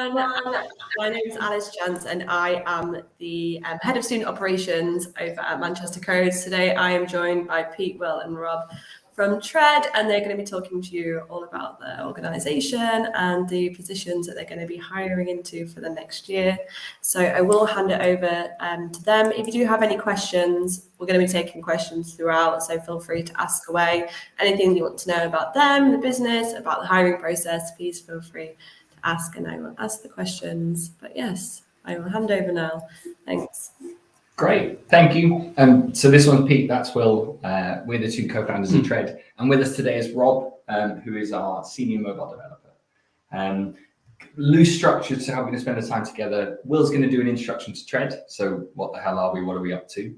everyone. My name is Alice Chance and I am the Head of Student Operations over at Manchester Codes. Today I am joined by Pete, Will and Rob from Tread, and they're going to be talking to you all about their organisation and the positions that they're going to be hiring into for the next year. So I will hand it over to them. If you do have any questions, we're going to be taking questions throughout, so feel free to ask away. Anything you want to know about them, the business, about the hiring process, please feel free to ask and I will ask the questions. But yes, I will hand over now. Thanks. Great, thank you. So this one's Pete, that's Will. We're the two co-founders of Tread, and with us today is Rob, who is our senior mobile developer. Loose structure to how we're going to spend the time together. Will's going to do an introduction to Tread. So what the hell are we? What are we up to?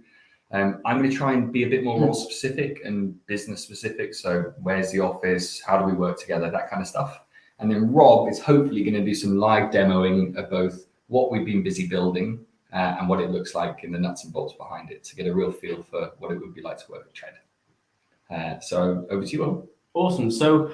I'm going to try and be a bit more role specific and business specific. So where's the office? How do we work together? That kind of stuff. And then Rob is hopefully going to do some live demoing of both what we've been busy building and what it looks like in the nuts and bolts behind it to get a real feel for what it would be like to work at Tread. So over to you, Will. Awesome. So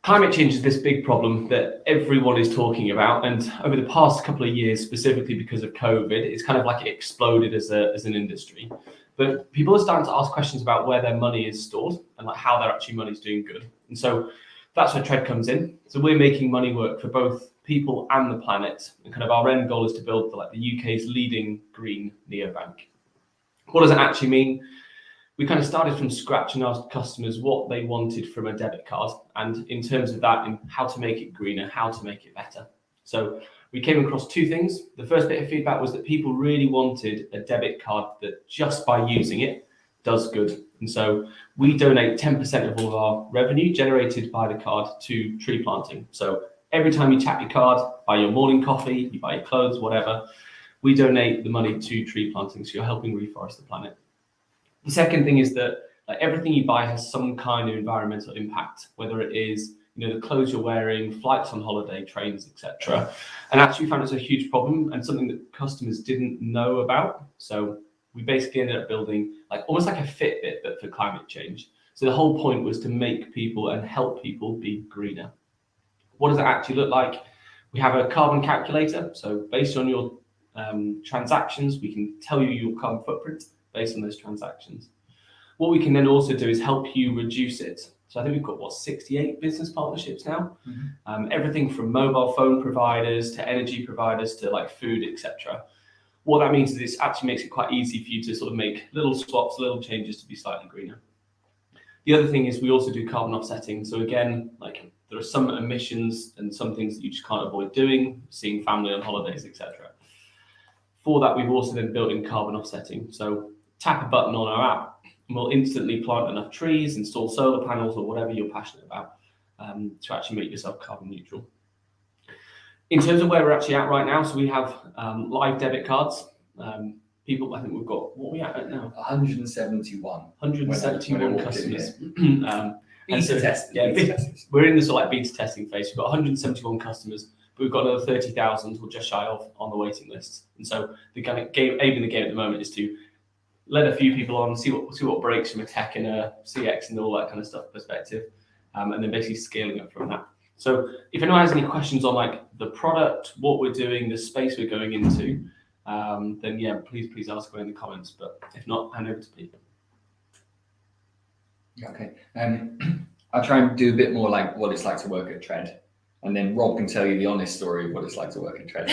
climate change is this big problem that everyone is talking about. And over the past couple of years, specifically because of COVID, it's kind of like it exploded as an industry. But people are starting to ask questions about where their money is stored and like how their actually money is doing good. And so that's where Tread comes in. So we're making money work for both people and the planet. And kind of our end goal is to build the UK's leading green neobank. What does it actually mean? We kind of started from scratch and asked customers what they wanted from a debit card, and in terms of that, in how to make it greener, how to make it better. So we came across two things. The first bit of feedback was that people really wanted a debit card that just by using it does good. And so we donate 10% of all of our revenue generated by the card to tree planting. So every time you tap your card, buy your morning coffee, you buy your clothes, whatever, we donate the money to tree planting. So you're helping reforest the planet. The second thing is that everything you buy has some kind of environmental impact, whether it is the clothes you're wearing, flights on holiday, trains, etc. And actually we found it's a huge problem and something that customers didn't know about. So we basically ended up building almost like a Fitbit, but for climate change. So the whole point was to make people and help people be greener. What does it actually look like? We have a carbon calculator. So based on your transactions, we can tell you your carbon footprint based on those transactions. What we can then also do is help you reduce it. So I think we've got 68 business partnerships now. Everything from mobile phone providers to energy providers to food, etc. What that means is this actually makes it quite easy for you to sort of make little swaps, little changes to be slightly greener. The other thing is we also do carbon offsetting. So again, there are some emissions and some things that you just can't avoid doing, seeing family on holidays, etc. For that, we've also then built in carbon offsetting. So tap a button on our app and we'll instantly plant enough trees, install solar panels or whatever you're passionate about to actually make yourself carbon neutral. In terms of where we're actually at right now, so we have live debit cards. People, I think we've got, what are we at now? 171. 171 customers. Beta testers. We're in this beta testing phase. We've got 171 customers, but we've got another 30,000 or just shy of on the waiting list. And so the kind of aim in the game at the moment is to let a few people on, see what breaks from a tech and a CX and all that kind of stuff perspective, and then basically scaling up from that. So if anyone has any questions on the product, what we're doing, the space we're going into, then yeah, please ask away in the comments. But if not, hand over to Pete. Okay. I'll try and do a bit more what it's like to work at Tread, and then Rob can tell you the honest story of what it's like to work at Tread.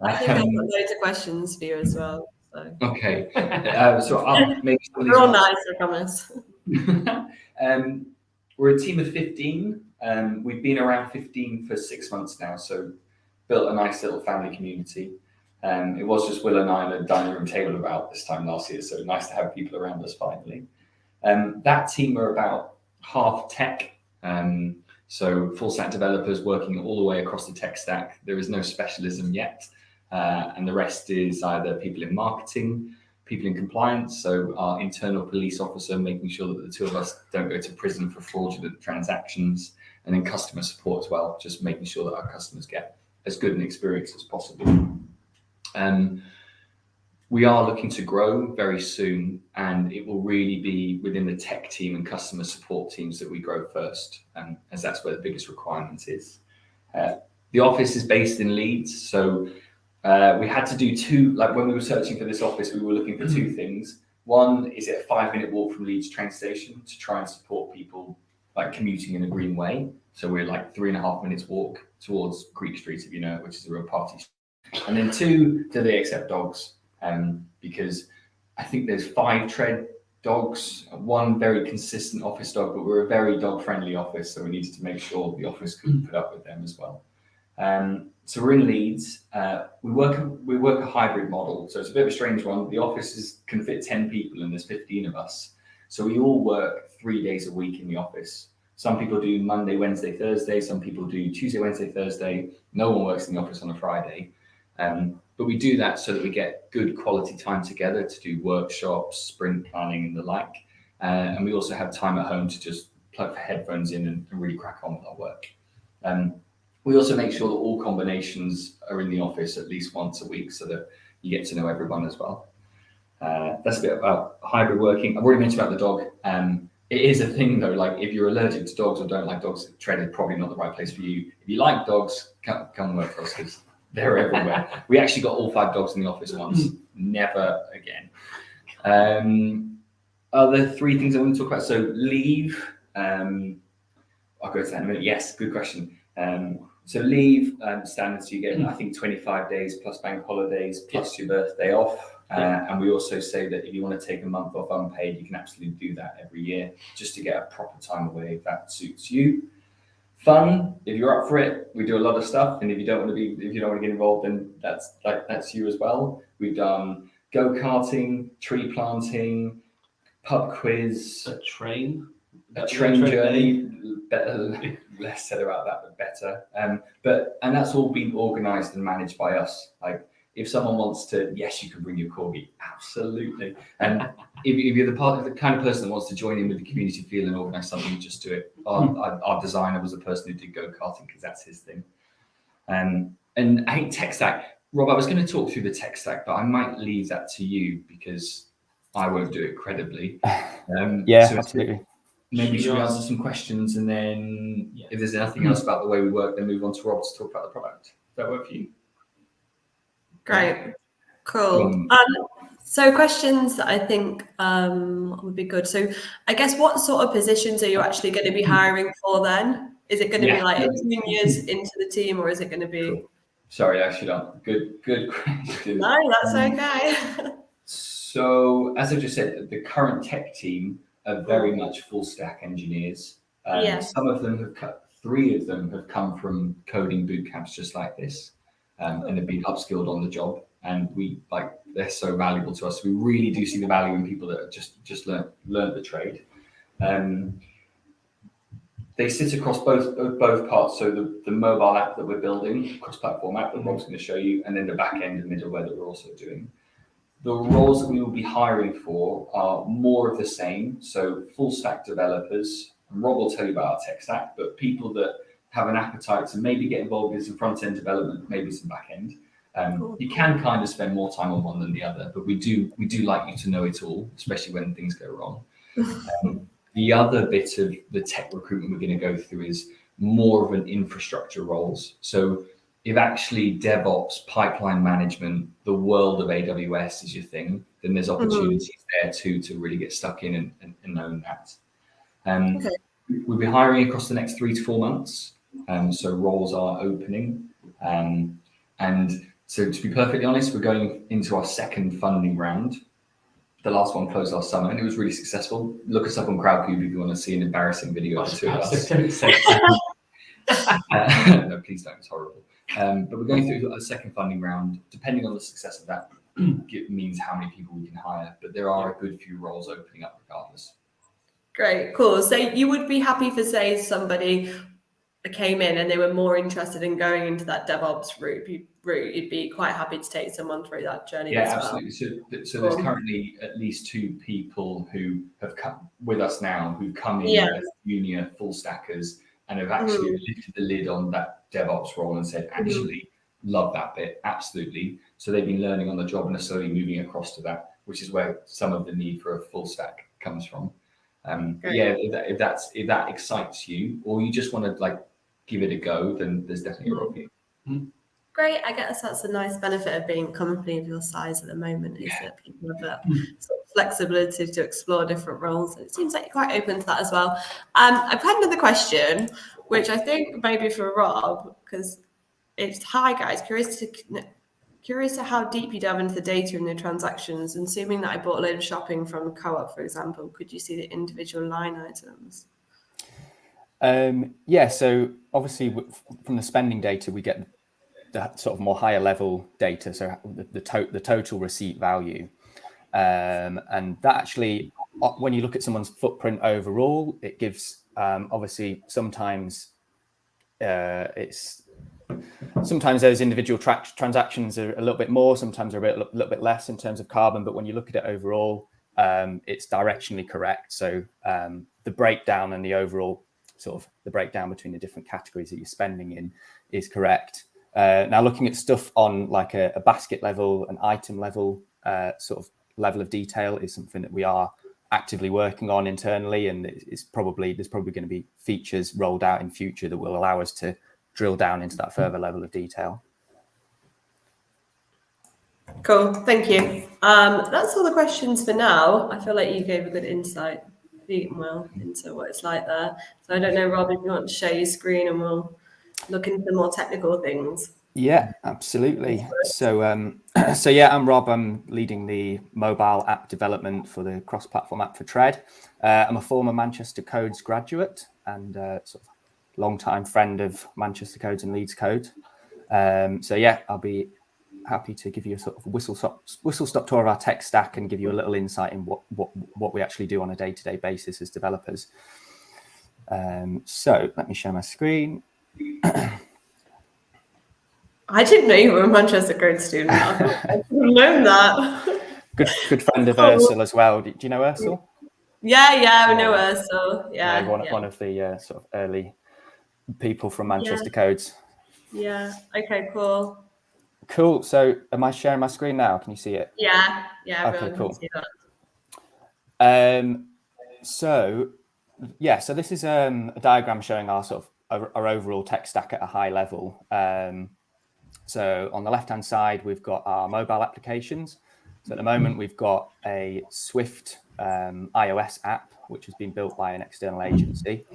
I think I've got loads of questions for you as well. So. Okay. So I'll make some of these. We're all nice, I promise. We're a team of 15. We've been around 15 for 6 months now, so built a nice little family community. It was just Will and I at a dining room table about this time last year, so nice to have people around us finally. That team are about half tech, so full stack developers working all the way across the tech stack. There is no specialism yet, and the rest is either people in marketing, people in compliance, so our internal police officer making sure that the two of us don't go to prison for fraudulent transactions, and then customer support as well, just making sure that our customers get as good an experience as possible. We are looking to grow very soon, and it will really be within the tech team and customer support teams that we grow first, as that's where the biggest requirement is. The office is based in Leeds, so we had to do two, like when we were searching for this office, we were looking for two things. One, is it a 5-minute walk from Leeds train station to try and support people like commuting in a green way? So we're like 3.5 minutes walk towards Greek Street, if you know, which is a real party. And then two, do they accept dogs? Because I think there's 5 tread dogs, one very consistent office dog, but we're a very dog friendly office, so we needed to make sure the office could put up with them as well. So we're in Leeds. We work a hybrid model, so it's a bit of a strange one. The office can fit 10 people, and there's 15 of us. So we all work 3 days a week in the office. Some people do Monday, Wednesday, Thursday. Some people do Tuesday, Wednesday, Thursday. No one works in the office on a Friday. But we do that so that we get good quality time together to do workshops, sprint planning, and the like. And we also have time at home to just plug headphones in and really crack on with our work. We also make sure that all combinations are in the office at least once a week so that you get to know everyone as well. That's a bit about hybrid working. I've already mentioned about the dog. It is a thing though, like if you're allergic to dogs or don't like dogs, Tread is probably not the right place for you. If you like dogs, come work for us because they're everywhere. We actually got all 5 dogs in the office once, never again. Other 3 things I want to talk about. So leave, I'll go to that in a minute. Yes, good question. So leave standards, you get, I think 25 days plus bank holidays plus your birthday off. And we also say that if you want to take a month off unpaid, you can absolutely do that every year just to get a proper time away if that suits you. Fun, if you're up for it, we do a lot of stuff. And if you don't want to get involved, then that's you as well. We've done go-karting, tree planting, pub quiz, A train journey. Better, less said about that, but better. And that's all been organised and managed by us. Like if someone wants to, yes, you can bring your corgi, absolutely. And if you're the kind of person that wants to join in with the community feel and organise something, just do it. Our designer was a person who did go-karting because that's his thing. And I think tech stack. Rob, I was going to talk through the tech stack, but I might leave that to you because I won't do it credibly. So absolutely. Maybe should we answer some questions and then if there's anything else about the way we work, then move on to Rob to talk about the product. Does that work for you? Great. Cool. So questions that I think would be good. So I guess what sort of positions are you actually going to be hiring for then? Is it going to be like juniors into the team or is it going to be... Cool. Sorry, I should have. Good question. No, that's okay. So as I just said, the current tech team are very much full stack engineers. Some of them 3 of them have come from coding boot camps just like this and have been upskilled on the job. And they're so valuable to us. We really do see the value in people that just learned the trade. They sit across both parts. So the mobile app that we're building, cross-platform app that Rob's going to show you, and then the back end and middleware that we're also doing. The roles that we will be hiring for are more of the same. So full stack developers, and Rob will tell you about our tech stack, but people that have an appetite to maybe get involved in some front end development, maybe some back end. You can kind of spend more time on one than the other, but we do like you to know it all, especially when things go wrong. The other bit of the tech recruitment we're going to go through is more of an infrastructure roles. So if actually DevOps, pipeline management, the world of AWS is your thing, then there's opportunities there too to really get stuck in and own that. We'll be hiring across the next 3 to 4 months. So roles are opening. And so to be perfectly honest, we're going into our 2nd funding round. The last one closed last summer and it was really successful. Look us up on Crowdcube if you want to see an embarrassing video of the 2 of us. No, please don't, it's horrible. But we're going through a 2nd funding round. Depending on the success of that, it means how many people we can hire. But there are a good few roles opening up regardless. Great, cool. So you would be happy for, say, somebody came in and they were more interested in going into that DevOps route, you'd be quite happy to take someone through that journey as well. Absolutely. So there's currently at least 2 people who have come with us now, who come in as junior full stackers and have actually lifted the lid on that DevOps role and said, actually, love that bit, absolutely. So they've been learning on the job and are slowly moving across to that, which is where some of the need for a full stack comes from. If that excites you, or you just want to give it a go, then there's definitely a role for you. Great. I guess that's a nice benefit of being a company of your size at the moment, is that people have that sort of flexibility to explore different roles. And it seems like you're quite open to that as well. I've had another question, which I think maybe for Rob, because it's, hi guys, curious to how deep you delve into the data in the transactions, and assuming that I bought a load of shopping from a co-op, for example, could you see the individual line items? Yeah, so obviously from the spending data, we get the sort of more higher level data, so the total receipt value, and that actually, when you look at someone's footprint overall, it gives obviously sometimes sometimes those individual transactions are a little bit more, sometimes are a little bit less in terms of carbon, but when you look at it overall, it's directionally correct. So the breakdown and the overall sort of the breakdown between the different categories that you're spending in is correct. Now, looking at stuff on like a basket level, an item level, sort of level of detail is something that we are actively working on internally, and there's probably going to be features rolled out in future that will allow us to drill down into that further level of detail. Cool, thank you. That's all the questions for now. I feel like you gave a good insight, well, into what it's like there. So I don't know, Rob, if you want to share your screen and we'll look into the more technical things. Yeah, absolutely. So, so yeah, I'm Rob. I'm leading the mobile app development for the cross-platform app for Tread. I'm a former Manchester Codes graduate and sort of long-time friend of Manchester Codes and Leeds Code. So yeah, I'll be happy to give you a sort of whistle-stop tour of our tech stack and give you a little insight in what we actually do on a day-to-day basis as developers. So let me share my screen. I didn't know you were a Manchester Code student. I should have known that. Good friend of Ursula as well. Do you know Ursula? Yeah, I know Ursula. Yeah, one of the sort of early people from Manchester Codes. Yeah. Okay. Cool. So, am I sharing my screen now? Can you see it? Yeah. Okay. Cool. Can see that. So this is a diagram showing our sort of our overall tech stack at a high level. So on the left-hand side, we've got our mobile applications. So at the moment, we've got a Swift iOS app, which has been built by an external agency.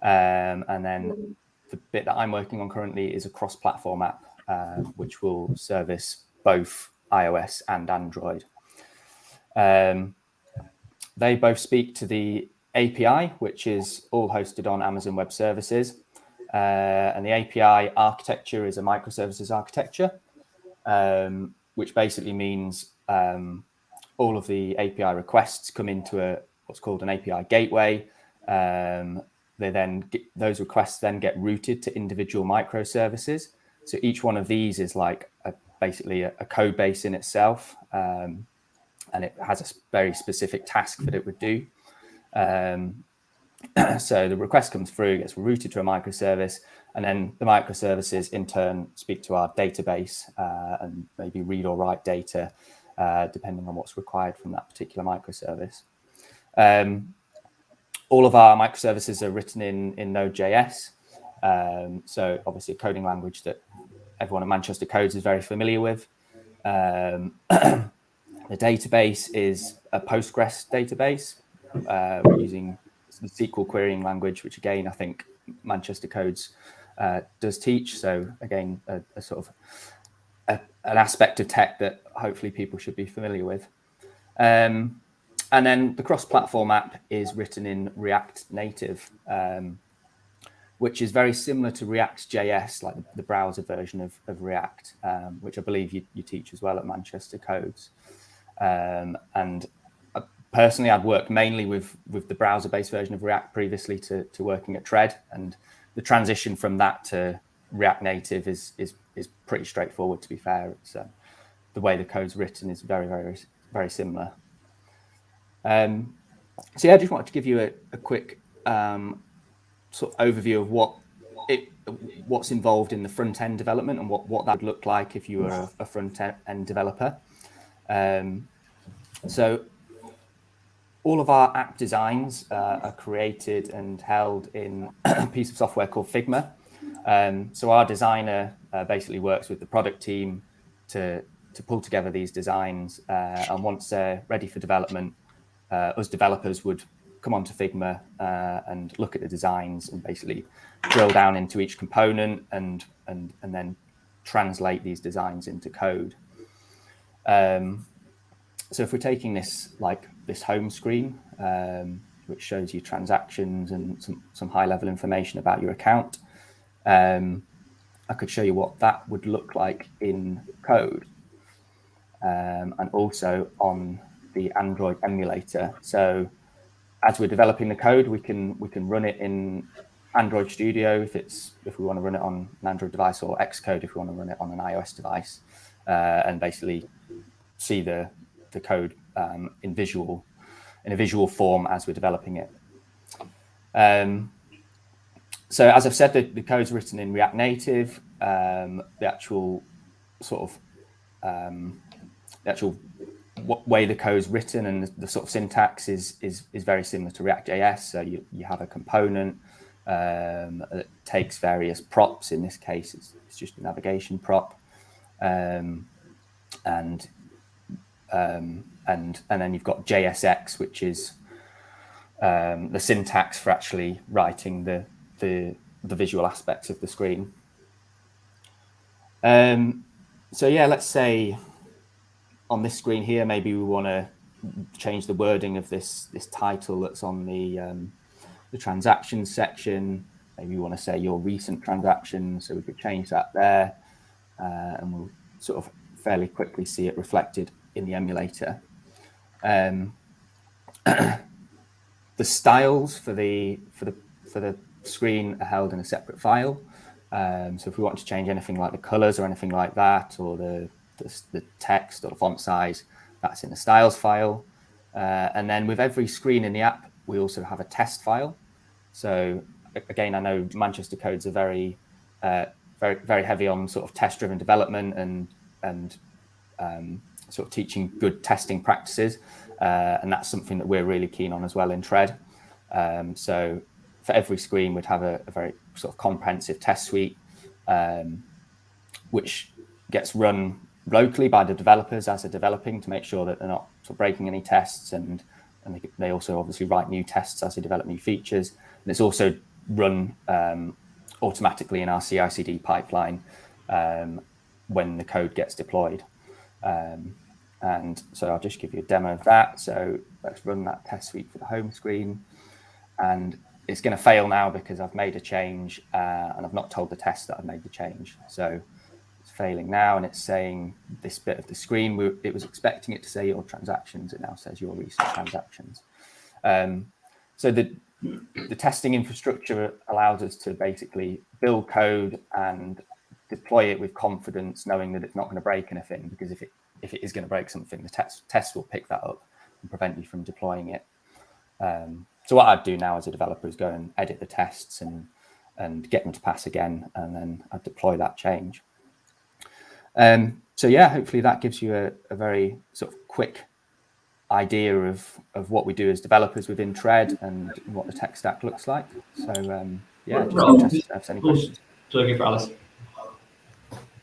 And then the bit that I'm working on currently is a cross-platform app, which will service both iOS and Android. They both speak to the API, which is all hosted on Amazon Web Services. And the API architecture is a microservices architecture, which basically means all of the API requests come into what's called an API gateway. Those requests then get routed to individual microservices. So each one of these is like basically a code base in itself, and it has a very specific task that it would do. So the request comes through, gets routed to a microservice, and then the microservices in turn speak to our database and maybe read or write data, depending on what's required from that particular microservice. All of our microservices are written in Node.js. So obviously a coding language that everyone at Manchester Codes is very familiar with. The database is a Postgres database. We're using the SQL querying language, which again, I think Manchester Codes does teach. So again, a sort of an aspect of tech that hopefully people should be familiar with. And then the cross-platform app is written in React Native, which is very similar to React.js, like the browser version of React, which I believe you teach as well at Manchester Codes. And personally, I'd worked mainly with the browser-based version of React previously to working at Tread, and the transition from that to React Native is pretty straightforward. To be fair, it's the way the code's written is very, very, very similar. So yeah, I just wanted to give you a quick sort of overview of what's involved in the front end development and what that would look like if you were a front end developer. So all of our app designs are created and held in a piece of software called Figma. So our designer basically works with the product team to pull together these designs, and once they're ready for development, us developers would come onto Figma and look at the designs and basically drill down into each component and then translate these designs into code. So if we're taking this home screen, which shows you transactions and some high level information about your account, I could show you what that would look like in code, and also on the Android emulator. So as we're developing the code, we can run it in Android Studio if we want to run it on an Android device, or Xcode if we want to run it on an iOS device, and basically see the code in a visual form as we're developing it. So as I've said, the code's written in React Native. The actual way the code's written and the sort of syntax is very similar to React.js. So you have a component that takes various props. In this case, it's just a navigation prop, and then you've got JSX, which is the syntax for actually writing the visual aspects of the screen. So yeah, let's say on this screen here, maybe we want to change the wording of this title that's on the transactions section. Maybe we want to say your recent transactions, so we could change that there, and we'll sort of fairly quickly see it reflected in the emulator. The styles for the screen are held in a separate file. So if we want to change anything like the colors or anything like that, or the text or the font size, that's in the styles file. And then with every screen in the app, we also have a test file. So again, I know Manchester codes are very heavy on sort of test-driven development and sort of teaching good testing practices, and that's something that we're really keen on as well in Tread. So for every screen, we'd have a very sort of comprehensive test suite, which gets run locally by the developers as they're developing to make sure that they're not sort of breaking any tests, and they also obviously write new tests as they develop new features. And it's also run automatically in our CI/CD pipeline when the code gets deployed. And so I'll just give you a demo of that. So let's run that test suite for the home screen, and it's going to fail now because I've made a change and I've not told the test that I've made the change. So it's failing now, and it's saying this bit of the screen, it was expecting it to say your transactions. It now says your recent transactions. So the testing infrastructure allows us to basically build code and deploy it with confidence, knowing that it's not going to break anything, because if it is going to break something, the test will pick that up and prevent you from deploying it. So what I'd do now as a developer is go and edit the tests and get them to pass again, and then I'd deploy that change. So yeah, hopefully that gives you a very sort of quick idea of what we do as developers within Tread and what the tech stack looks like. So yeah, just interested to have any questions. Looking for Alice.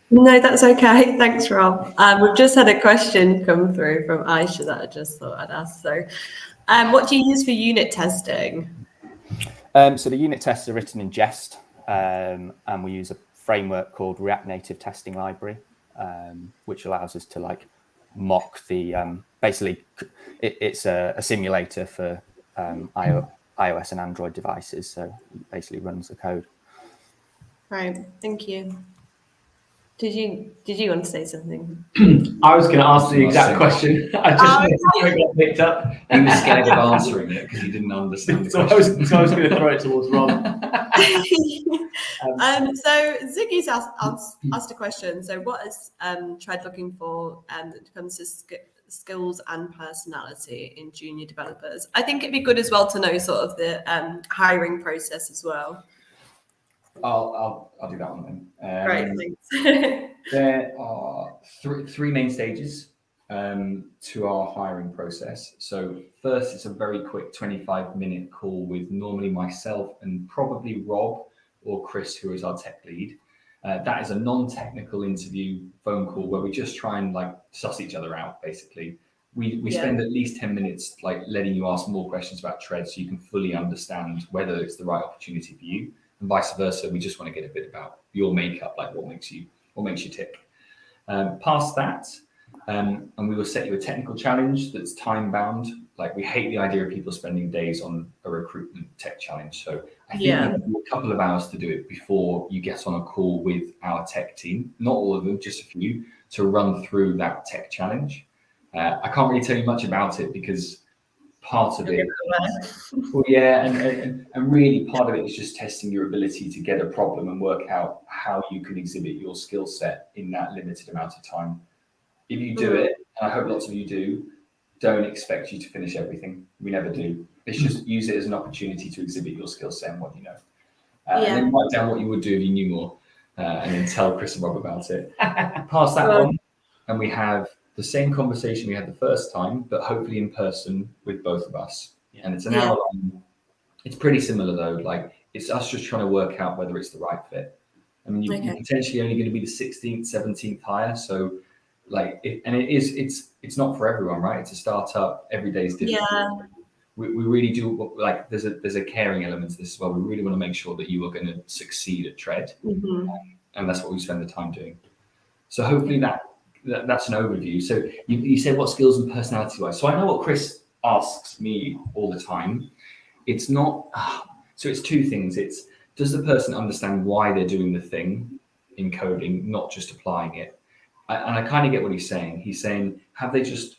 No, that's okay. Thanks, Rob. We've just had a question come through from Aisha that I just thought I'd ask. So what do you use for unit testing? So the unit tests are written in Jest, and we use a framework called React Native Testing Library, which allows us to like mock the, basically it's a simulator for iOS and Android devices. So it basically runs the code. Right, thank you. Did you want to say something? I was going to ask the exact question. I just got picked up. He was scared of answering it because he didn't understand the question. So I was going to throw it towards Rob. So Ziggy's asked a question. So what is Tread looking for when it comes to skills and personality in junior developers? I think it'd be good as well to know sort of the hiring process as well. I'll do that one then. Great, thanks. There are three main stages to our hiring process. So first, it's a very quick 25-minute call with normally myself and probably Rob or Chris, who is our tech lead. That is a non-technical interview phone call where we just try and like suss each other out, basically. We spend at least 10 minutes like letting you ask more questions about Tread so you can fully understand whether it's the right opportunity for you, and vice versa. We just want to get a bit about your makeup, like what makes you tick. Past that, and we will set you a technical challenge that's time bound. Like, we hate the idea of people spending days on a recruitment tech challenge. So I think you have a couple of hours to do it before you get on a call with our tech team, not all of them, just a few, to run through that tech challenge. I can't really tell you much about it because part of it, well, yeah, and really part of it is just testing your ability to get a problem and work out how you can exhibit your skill set in that limited amount of time. If you do it, and I hope lots of you do, don't expect you to finish everything. We never do. It's just use it as an opportunity to exhibit your skill set and what you know. And then write down what you would do if you knew more, and then tell Chris and Rob about it. Pass that on, and we have the same conversation we had the first time, but hopefully in person with both of us. And it's an hour long. It's pretty similar though. Like, it's us just trying to work out whether it's the right fit. I mean, you're potentially only going to be the 16th, 17th hire. So like, it's not for everyone, right? It's a startup. Every day is different. Yeah. We really do, like, there's a caring element to this as well. We really want to make sure that you are going to succeed at Tread. And that's what we spend the time doing. So hopefully that's an overview. So you said what skills and personality wise. So I know what Chris asks me all the time. It's not, so it's two things. It's, does the person understand why they're doing the thing in coding, not just applying it? And I kind of get what he's saying. He's saying, have they just,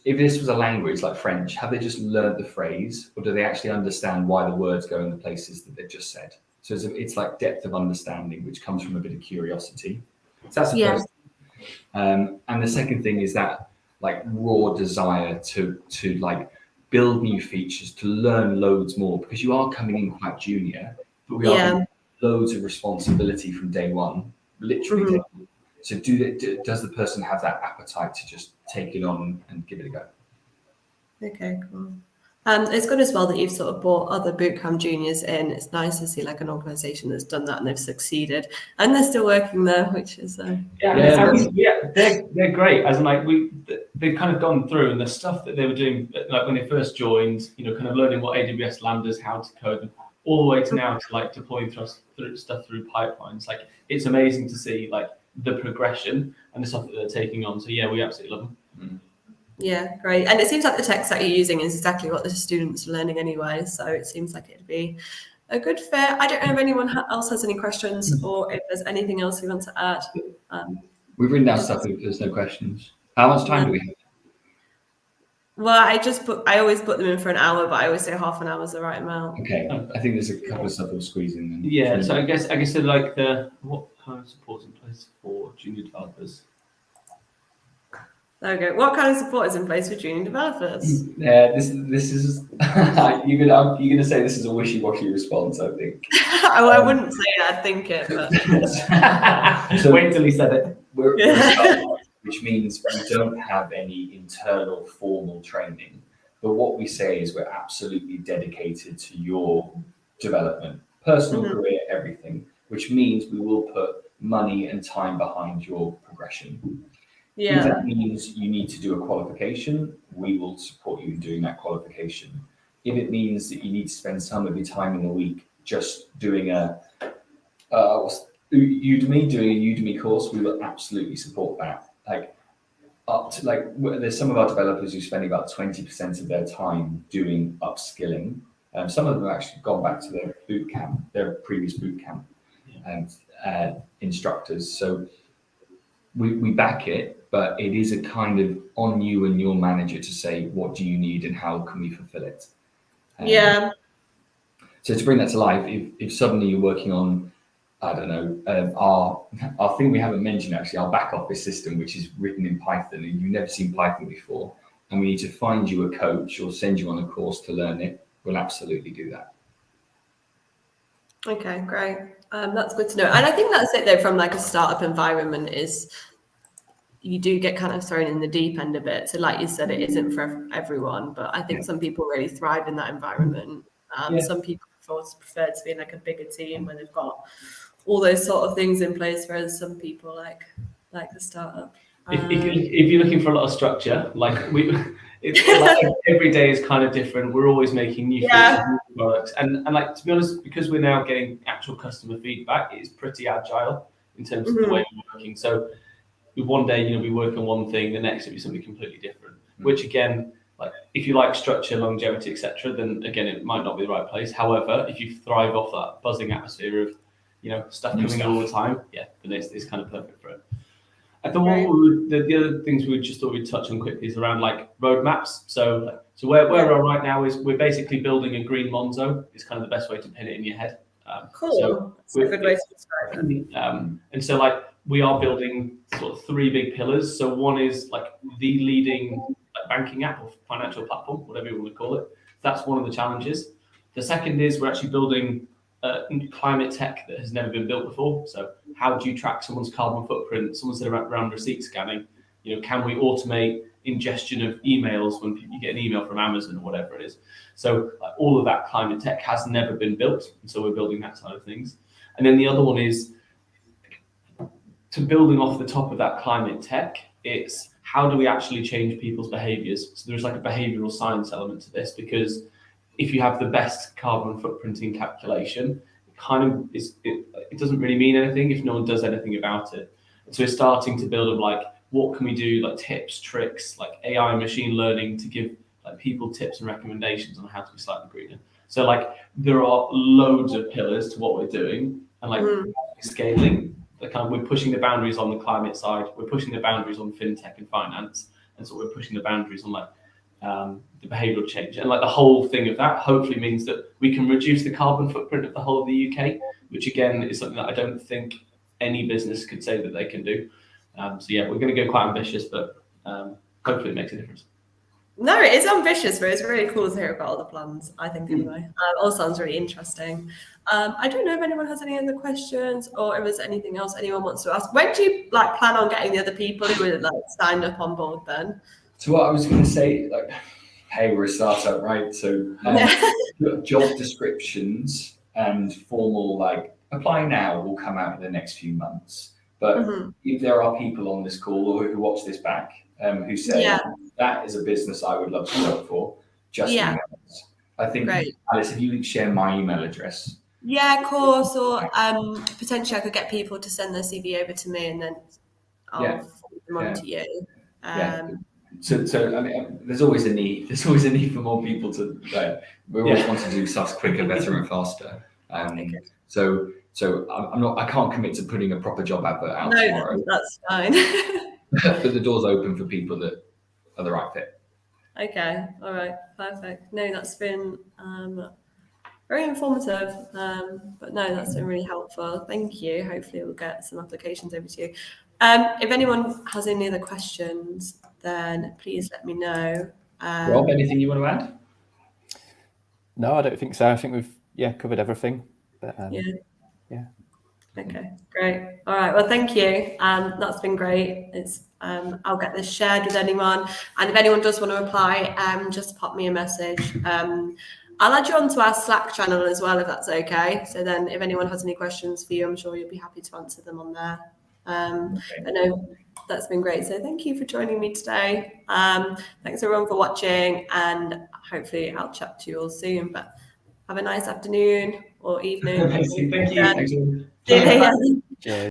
if this was a language like French, have they just learned the phrase, or do they actually understand why the words go in the places that they've just said? So it's like depth of understanding, which comes from a bit of curiosity. So that's the first thing. And the second thing is that like raw desire to like build new features, to learn loads more, because you are coming in quite junior, but we are loads of responsibility from day one, literally day one. So does the person have that appetite to just take it on and give it a go? Okay, cool. It's good as well that you've sort of brought other bootcamp juniors in. It's nice to see like an organisation that's done that and they've succeeded, and they're still working there, which is they're great. As in, like, they've kind of gone through, and the stuff that they were doing, like when they first joined, kind of learning what AWS Lambdas, how to code them, all the way to now to like deploying stuff through pipelines. Like, it's amazing to see like the progression and the stuff that they're taking on. So yeah, we absolutely love them. Yeah, great. And it seems like the tech stack you're using is exactly what the students are learning anyway. So it seems like it'd be a good fit. I don't know if anyone else has any questions or if there's anything else you want to add. We've written down stuff if there's no questions. How much time do we have? Well, I always put them in for an hour, but I always say half an hour is the right amount. Okay, I think there's a couple of stuff we'll squeeze in. Then. Yeah, so I guess so, like what kind of support is in place for junior developers? There we go. What kind of support is in place for junior developers? Yeah, this is you're gonna say this is a wishy-washy response, I think. Oh, I wouldn't say that. I'd think it, but so wait till he said it. We're a startup, which means we don't have any internal formal training. But what we say is we're absolutely dedicated to your development, personal career, everything, which means we will put money and time behind your progression. If that means you need to do a qualification, we will support you in doing that qualification. If it means that you need to spend some of your time in the week just doing a Udemy course, we will absolutely support that. Like, up to like, there's some of our developers who spend about 20% of their time doing upskilling. Some of them have actually gone back to their boot camp, their previous boot camp instructors. So we back it. But it is a kind of on you and your manager to say, what do you need and how can we fulfill it? So to bring that to life, if suddenly you're working on, I don't know, our thing we haven't mentioned actually, our back office system, which is written in Python, and you've never seen Python before, and we need to find you a coach or send you on a course to learn it, we'll absolutely do that. Okay, great. That's good to know. And I think that's it though, from like a startup environment, is you do get kind of thrown in the deep end a bit. So like you said, it isn't for everyone, but I think some people really thrive in that environment. Some people prefer to be in like a bigger team where they've got all those sort of things in place, whereas some people like the startup. If you're looking for a lot of structure, it's like every day is kind of different. We're always making new features, new products, and like, to be honest, because we're now getting actual customer feedback, it's pretty agile in terms of the way we're working. So one day, we work on one thing, the next it'll be something completely different. Which again, like if you like structure, longevity, etc., then again it might not be the right place. However, if you thrive off that buzzing atmosphere of stuff coming all the time, then it's kind of perfect for it. I thought the other things we just thought we'd touch on quickly is around like roadmaps. So where we are right now is we're basically building a green Monzo. Is kind of the best way to pin it in your head. Cool. So that's a good way to describe it. And so like we are building sort of 3 big pillars. So one is like the leading banking app or financial platform, whatever you want to call it. That's one of the challenges. The second is we're actually building climate tech that has never been built before. So how do you track someone's carbon footprint? Someone's around receipt scanning. Can we automate ingestion of emails when you get an email from Amazon or whatever it is? So all of that climate tech has never been built, and so we're building that side of things. And then the other one is to building off the top of that climate tech. It's how do we actually change people's behaviors? So there's like a behavioral science element to this, because if you have the best carbon footprinting calculation, it doesn't really mean anything if no one does anything about it. And so we're starting to build up like, what can we do, like tips, tricks, like AI machine learning to give like people tips and recommendations on how to be slightly greener. So like there are loads of pillars to what we're doing, and like scaling. We're pushing the boundaries on the climate side. We're pushing the boundaries on fintech and finance, and so we're pushing the boundaries on like the behavioural change, and like the whole thing of that hopefully means that we can reduce the carbon footprint of the whole of the UK, which again is something that I don't think any business could say that they can do. We're going to go quite ambitious, but hopefully it makes a difference. No, it is ambitious, but it's really cool to hear about all the plans, I think, anyway. All sounds really interesting. I don't know if anyone has any other questions or if there's anything else anyone wants to ask. When do you plan on getting the other people who are signed up on board then? So what I was going to say, hey, we're a startup, right? So job descriptions and formal apply now will come out in the next few months. But if there are people on this call or who watch this back who say that is a business I would love to work for, just email us. I think, Alice, if you could share my email address. Yeah, of course. Or potentially I could get people to send their CV over to me and then I'll forward them on to you. So I mean, there's always a need. There's always a need for more people to. We always want to do stuff quicker, better, and faster. So I'm not. I can't commit to putting a proper job advert out tomorrow. No, that's fine. But the door's open for people that are the right fit. Okay. All right. Perfect. No, that's been very informative. But no, that's been really helpful. Thank you. Hopefully, we'll get some applications over to you. If anyone has any other questions, then please let me know. Rob, anything you want to add? No, I don't think so. I think we've covered everything. But, Okay, great. All right. Well, thank you. That's been great. I'll get this shared with anyone, and if anyone does want to reply, just pop me a message. I'll add you onto our Slack channel as well, if that's okay. So then, if anyone has any questions for you, I'm sure you'll be happy to answer them on there. But no, that's been great. So thank you for joining me today. Thanks everyone for watching, and hopefully I'll chat to you all soon. But have a nice afternoon or evening. Thank you. See you later. Cheers.